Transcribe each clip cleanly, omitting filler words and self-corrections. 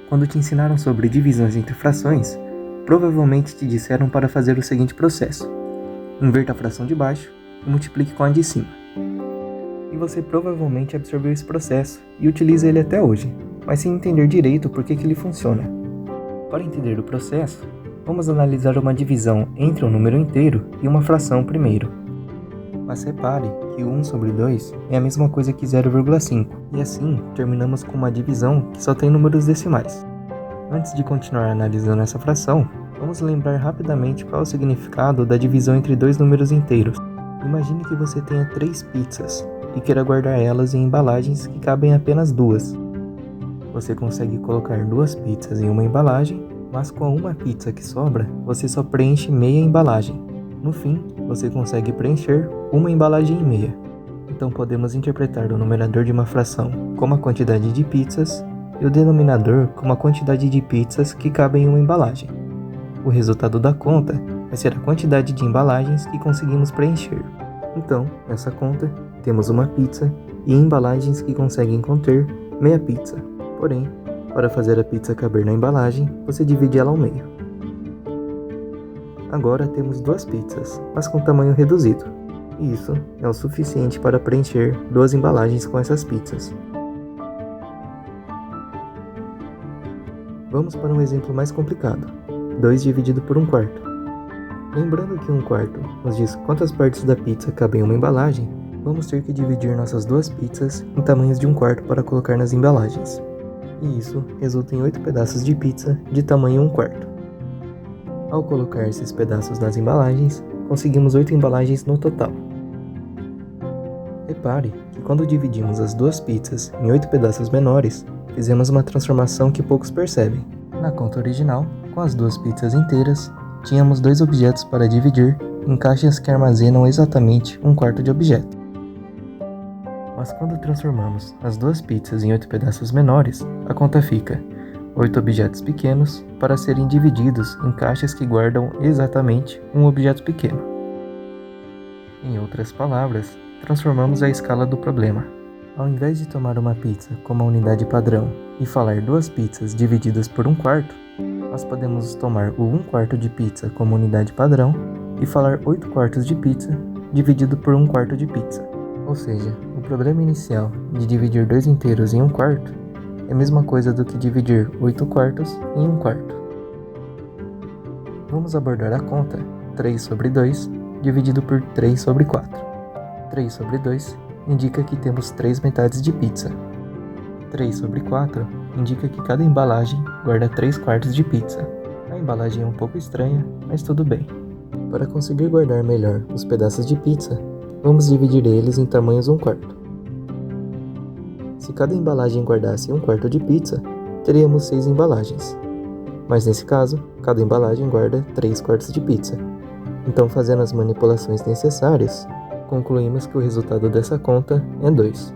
Quando te ensinaram sobre divisões entre frações, provavelmente te disseram para fazer o seguinte processo: inverta a fração de baixo e multiplique com a de cima. E você provavelmente absorveu esse processo e utiliza ele até hoje, mas sem entender direito por que ele funciona. Para entender o processo, vamos analisar uma divisão entre um número inteiro e uma fração primeiro. Mas repare que o 1 sobre 2 é a mesma coisa que 0,5, e assim terminamos com uma divisão que só tem números decimais. Antes de continuar analisando essa fração, vamos lembrar rapidamente qual é o significado da divisão entre dois números inteiros. Imagine que você tenha 3 pizzas e queira guardar elas em embalagens que cabem apenas 2. Você consegue colocar 2 pizzas em uma embalagem, mas com a uma pizza que sobra, você só preenche meia embalagem. No fim, você consegue preencher uma embalagem e meia. Então podemos interpretar o numerador de uma fração como a quantidade de pizzas e o denominador como a quantidade de pizzas que cabem em uma embalagem. O resultado da conta vai ser a quantidade de embalagens que conseguimos preencher. Então, nessa conta, temos uma pizza e embalagens que conseguem conter meia pizza. Porém, para fazer a pizza caber na embalagem, você divide ela ao meio. Agora temos 2 pizzas, mas com tamanho reduzido. E isso é o suficiente para preencher 2 embalagens com essas pizzas. Vamos para um exemplo mais complicado. 2 dividido por 1/4. Lembrando que 1/4 nos diz quantas partes da pizza cabem em uma embalagem, vamos ter que dividir nossas 2 pizzas em tamanhos de 1/4 para colocar nas embalagens. E isso resulta em 8 pedaços de pizza de tamanho 1/4. Ao colocar esses pedaços nas embalagens, conseguimos 8 embalagens no total. Repare que quando dividimos as 2 pizzas em 8 pedaços menores, fizemos uma transformação que poucos percebem. Na conta original, com as 2 pizzas inteiras, tínhamos 2 objetos para dividir em caixas que armazenam exatamente 1/4 de objeto. Mas quando transformamos as 2 pizzas em 8 pedaços menores, a conta fica 8 objetos pequenos para serem divididos em caixas que guardam exatamente um objeto pequeno. Em outras palavras, transformamos a escala do problema. Ao invés de tomar uma pizza como a unidade padrão e falar 2 pizzas divididas por 1/4, nós podemos tomar o 1/4 de pizza como unidade padrão e falar 8 quartos de pizza dividido por 1/4 de pizza. Ou seja, o problema inicial de dividir 2 inteiros em 1/4 é a mesma coisa do que dividir 8 quartos em 1/4. Vamos abordar a conta 3 sobre 2 dividido por 3 sobre 4. 3 sobre 2 indica que temos 3 metades de pizza. 3 sobre 4 indica que cada embalagem guarda 3 quartos de pizza. A embalagem é um pouco estranha, mas tudo bem. Para conseguir guardar melhor os pedaços de pizza, vamos dividir eles em tamanhos 1/4. Se cada embalagem guardasse 1/4 de pizza, teríamos 6 embalagens. Mas nesse caso, cada embalagem guarda 3 quartos de pizza. Então, fazendo as manipulações necessárias, concluímos que o resultado dessa conta é 2.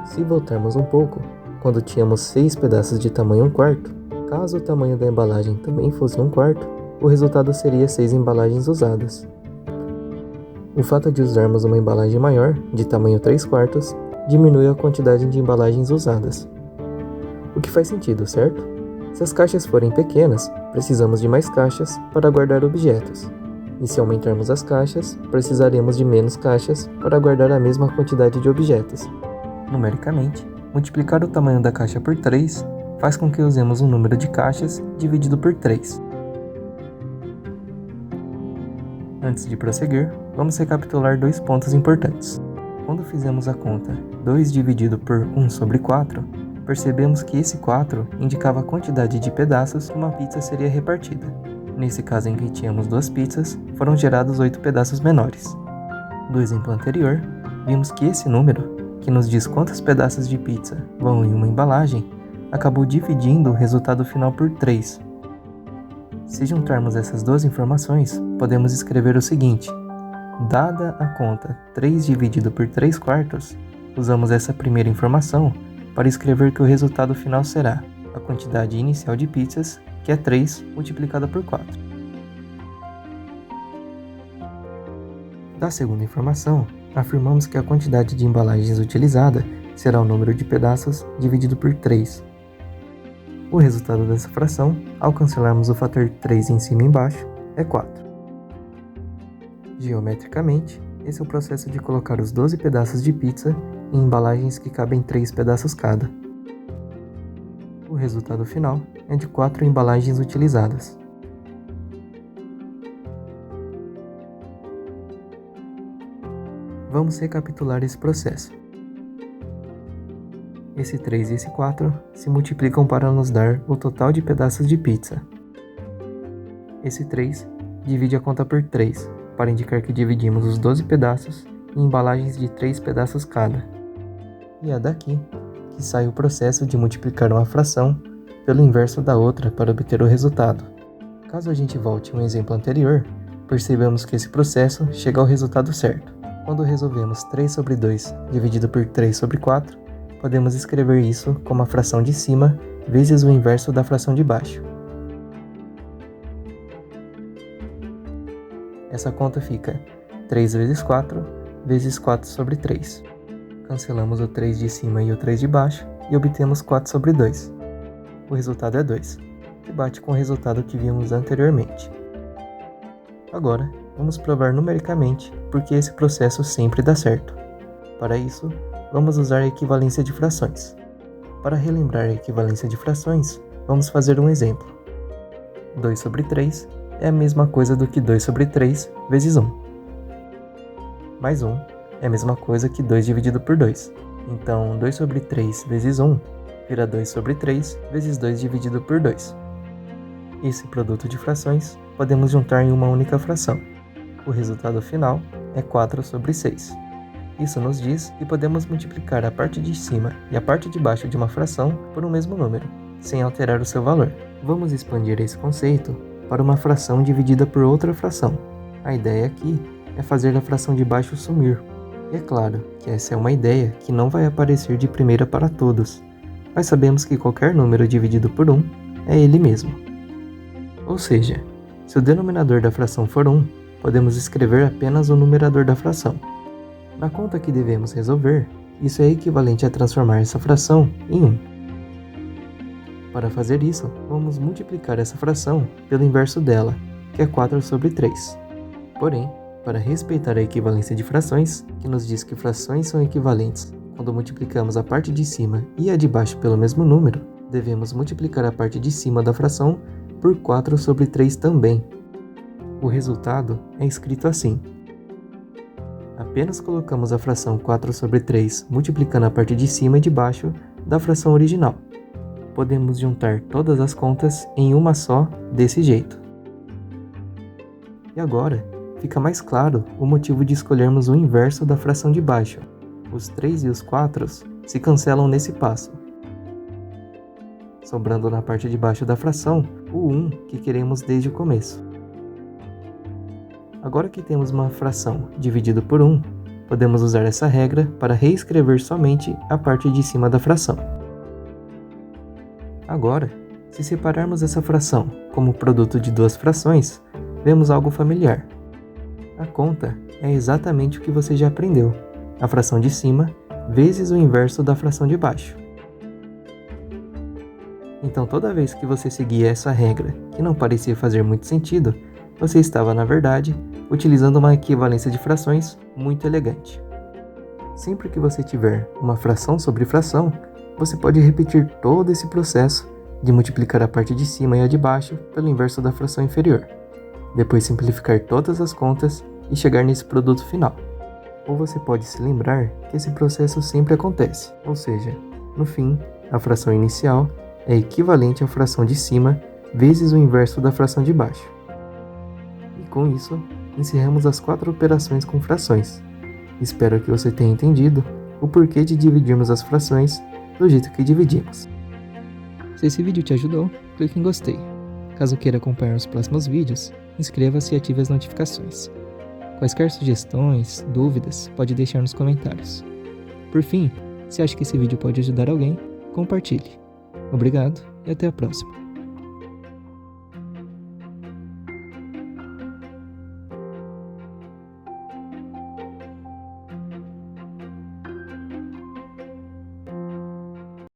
Se voltarmos um pouco, quando tínhamos 6 pedaços de tamanho 1/4, caso o tamanho da embalagem também fosse 1/4, o resultado seria 6 embalagens usadas. O fato de usarmos uma embalagem maior, de tamanho 3/4, diminui a quantidade de embalagens usadas. O que faz sentido, certo? Se as caixas forem pequenas, precisamos de mais caixas para guardar objetos. E se aumentarmos as caixas, precisaremos de menos caixas para guardar a mesma quantidade de objetos. Numericamente, multiplicar o tamanho da caixa por 3 faz com que usemos um número de caixas dividido por 3. Antes de prosseguir, vamos recapitular 2 pontos importantes. Quando fizemos a conta 2 dividido por 1 sobre 4, percebemos que esse 4 indicava a quantidade de pedaços que uma pizza seria repartida. Nesse caso em que tínhamos 2 pizzas, foram gerados 8 pedaços menores. Do exemplo anterior, vimos que esse número, que nos diz quantos pedaços de pizza vão em uma embalagem, acabou dividindo o resultado final por 3. Se juntarmos essas 2 informações, podemos escrever o seguinte: dada a conta 3 dividido por 3/4, usamos essa primeira informação para escrever que o resultado final será a quantidade inicial de pizzas, que é 3 multiplicada por 4. Da segunda informação, afirmamos que a quantidade de embalagens utilizada será o número de pedaços dividido por 3. O resultado dessa fração, ao cancelarmos o fator 3 em cima e embaixo, é 4. Geometricamente, esse é o processo de colocar os 12 pedaços de pizza em embalagens que cabem 3 pedaços cada. O resultado final é de 4 embalagens utilizadas. Vamos recapitular esse processo. Esse 3 e esse 4 se multiplicam para nos dar o total de pedaços de pizza. Esse 3 divide a conta por 3, para indicar que dividimos os 12 pedaços em embalagens de 3 pedaços cada. E é daqui que sai o processo de multiplicar uma fração pelo inverso da outra para obter o resultado. Caso a gente volte a um exemplo anterior, percebemos que esse processo chega ao resultado certo. Quando resolvemos 3 sobre 2 dividido por 3 sobre 4, podemos escrever isso como a fração de cima vezes o inverso da fração de baixo. Essa conta fica 3 vezes 4 vezes 4 sobre 3. Cancelamos o 3 de cima e o 3 de baixo e obtemos 4 sobre 2. O resultado é 2, que bate com o resultado que vimos anteriormente. Agora, vamos provar numericamente porque esse processo sempre dá certo. Para isso, vamos usar a equivalência de frações. Para relembrar a equivalência de frações, vamos fazer um exemplo. 2 sobre 3 é a mesma coisa do que 2 sobre 3 vezes 1. Mais 1 é a mesma coisa que 2 dividido por 2. Então, 2 sobre 3 vezes 1 vira 2 sobre 3 vezes 2 dividido por 2. Esse produto de frações podemos juntar em uma única fração. O resultado final é 4 sobre 6. Isso nos diz que podemos multiplicar a parte de cima e a parte de baixo de uma fração por um mesmo número, sem alterar o seu valor. Vamos expandir esse conceito para uma fração dividida por outra fração. A ideia aqui é fazer a fração de baixo sumir. E é claro que essa é uma ideia que não vai aparecer de primeira para todos, mas sabemos que qualquer número dividido por 1 é ele mesmo. Ou seja, se o denominador da fração for 1, podemos escrever apenas o numerador da fração. Na conta que devemos resolver, isso é equivalente a transformar essa fração em 1. Para fazer isso, vamos multiplicar essa fração pelo inverso dela, que é 4 sobre 3. Porém, para respeitar a equivalência de frações, que nos diz que frações são equivalentes quando multiplicamos a parte de cima e a de baixo pelo mesmo número, devemos multiplicar a parte de cima da fração por 4 sobre 3 também. O resultado é escrito assim. Apenas colocamos a fração 4 sobre 3 multiplicando a parte de cima e de baixo da fração original. Podemos juntar todas as contas em uma só desse jeito. E agora, fica mais claro o motivo de escolhermos o inverso da fração de baixo. Os 3 e os 4 se cancelam nesse passo, sobrando na parte de baixo da fração o 1 que queremos desde o começo. Agora que temos uma fração dividida por 1, podemos usar essa regra para reescrever somente a parte de cima da fração. Agora, se separarmos essa fração como produto de duas frações, vemos algo familiar. A conta é exatamente o que você já aprendeu, a fração de cima vezes o inverso da fração de baixo. Então toda vez que você seguia essa regra, que não parecia fazer muito sentido, você estava, na verdade, utilizando uma equivalência de frações muito elegante. Sempre que você tiver uma fração sobre fração, você pode repetir todo esse processo de multiplicar a parte de cima e a de baixo pelo inverso da fração inferior. Depois simplificar todas as contas e chegar nesse produto final. Ou você pode se lembrar que esse processo sempre acontece, ou seja, no fim, a fração inicial é equivalente à fração de cima vezes o inverso da fração de baixo. E com isso, encerramos as 4 operações com frações. Espero que você tenha entendido o porquê de dividirmos as frações do jeito que dividimos. Se esse vídeo te ajudou, clique em gostei. Caso queira acompanhar os próximos vídeos, inscreva-se e ative as notificações. Quaisquer sugestões, dúvidas, pode deixar nos comentários. Por fim, se acha que esse vídeo pode ajudar alguém, compartilhe. Obrigado e até a próxima.